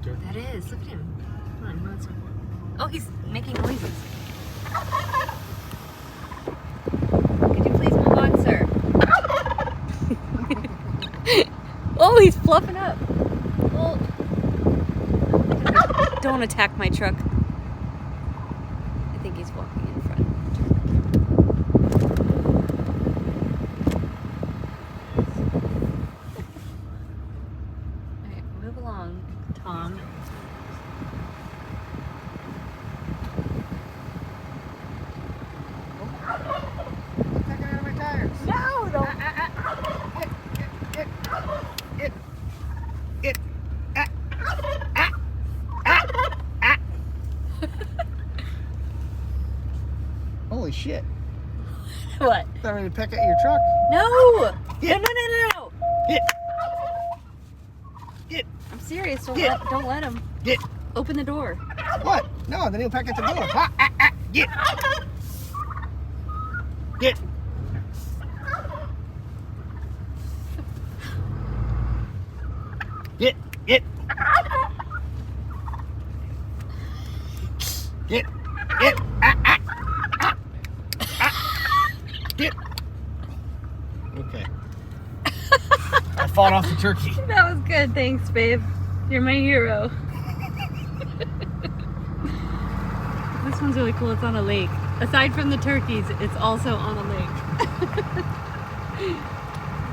That is. Look at him. Come on, let's... Oh, he's making noises. Could you please move on, sir? Oh, he's fluffing up. Oh. Don't attack my truck. I think he's walking in front. Alright, move along, Tom. Taking out of my tires. No, don't. Holy shit. What? Thought I would peck at your truck. No! Hit. No. Hit. Hit. I'm serious. Hit. Don't let him. Get. Open the door. What? No, then he'll peck at the door. Get. Get. Get. Get. Get. Get. Get. Okay. I fought off the turkey. That was good. Thanks, babe. You're my hero. This one's really cool. It's on a lake. Aside from the turkeys, it's also on a lake.